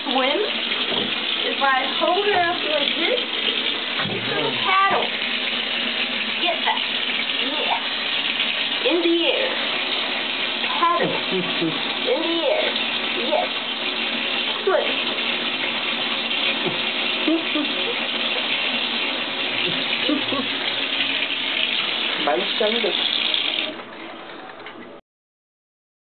swim is by holding her up like this. It's a paddle. Get that. Yeah. In the air. Paddle. In the air. Yes. Swim. Manchang